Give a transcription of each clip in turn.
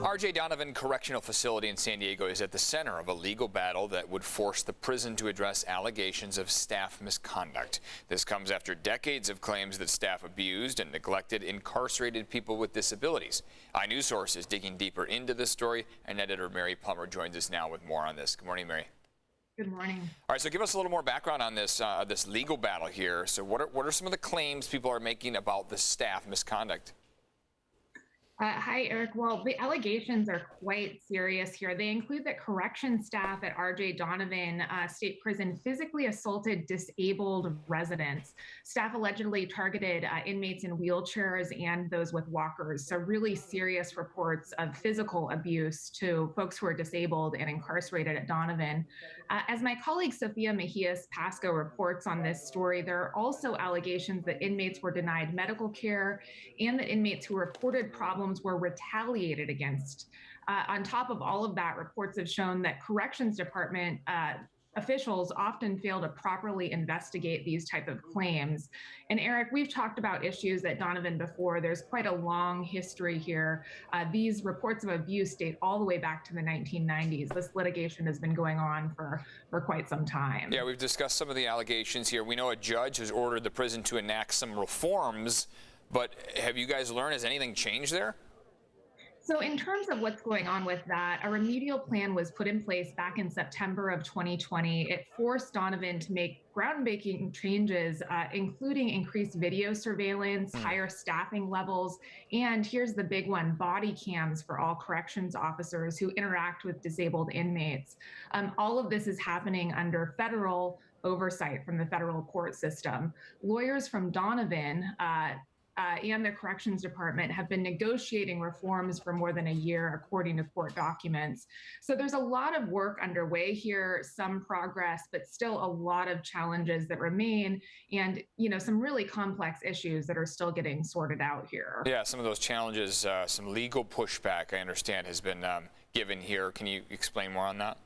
R.J. Donovan Correctional Facility in San Diego is at the center of a legal battle that would force the prison to address allegations of staff misconduct. This comes after decades of claims that staff abused and neglected incarcerated people with disabilities. iNewsSource is digging deeper into this story, and editor Mary Plummer joins us now with more on this. Good morning, Mary. Good morning. All right, so give us a little more background on this this legal battle here. So what are some of the claims people are making about the staff misconduct? Hi, Eric. Well, the allegations are quite serious here. They include that corrections staff at R.J. Donovan State Prison physically assaulted disabled residents. Staff allegedly targeted inmates in wheelchairs and those with walkers. So really serious reports of physical abuse to folks who are disabled and incarcerated at Donovan. As my colleague Sophia Mejias Pasco reports on this story, there are also allegations that inmates were denied medical care and that inmates who reported problems were retaliated against. On top of all of that, reports have shown that corrections department officials often fail to properly investigate these type of claims. And Eric, we've talked about issues at Donovan before. There's quite a long history here. These reports of abuse date all the way back to the 1990s. This litigation has been going on for quite some time. Yeah, we've discussed some of the allegations here. We know a judge has ordered the prison to enact some reforms, but have you guys learned, has anything changed there? So in terms of what's going on with that, a remedial plan was put in place back in September of 2020. It forced Donovan to make groundbreaking changes, including increased video surveillance, higher staffing levels, and here's the big one, body cams for all corrections officers who interact with disabled inmates. All of this is happening under federal oversight from the federal court system. Lawyers from Donovan and the corrections department have been negotiating reforms for more than a year, according to court documents. So there's a lot of work underway here, some progress, but still a lot of challenges that remain, and some really complex issues that are still getting sorted out here. Yeah, some of those challenges, some legal pushback, I understand, has been given here. Can you explain more on that?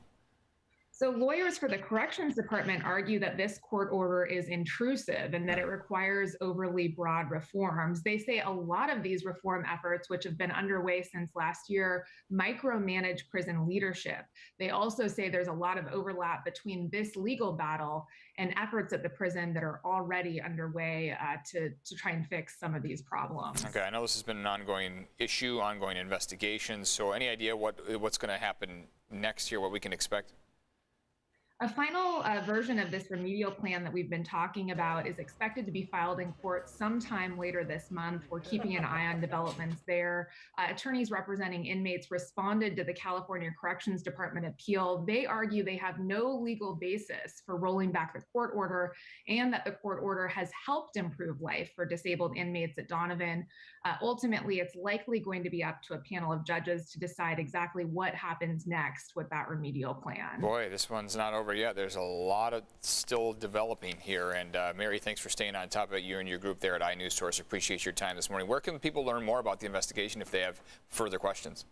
So lawyers for the corrections department argue that this court order is intrusive and that it requires overly broad reforms. They say a lot of these reform efforts, which have been underway since last year, micromanage prison leadership. They also say there's a lot of overlap between this legal battle and efforts at the prison that are already underway to try and fix some of these problems. Okay, I know this has been an ongoing issue, ongoing investigations. So any idea what's going to happen next year, what we can expect? A final version of this remedial plan that we've been talking about is expected to be filed in court sometime later this month. We're keeping an eye on developments there. Attorneys representing inmates responded to the California Corrections Department appeal. They argue they have no legal basis for rolling back the court order and that the court order has helped improve life for disabled inmates at Donovan. Ultimately, it's likely going to be up to a panel of judges to decide exactly what happens next with that remedial plan. Boy, this one's not over yet. There's a lot of still developing here. And Mary, thanks for staying on top of it, you and your group there at iNewsSource. Appreciate your time this morning. Where can people learn more about the investigation if they have further questions?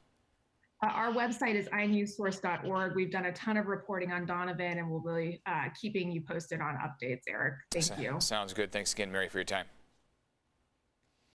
Our website is iNewsSource.org. We've done a ton of reporting on Donovan, and we'll be keeping you posted on updates, Eric. Thank you. Sounds good. Thanks again, Mary, for your time.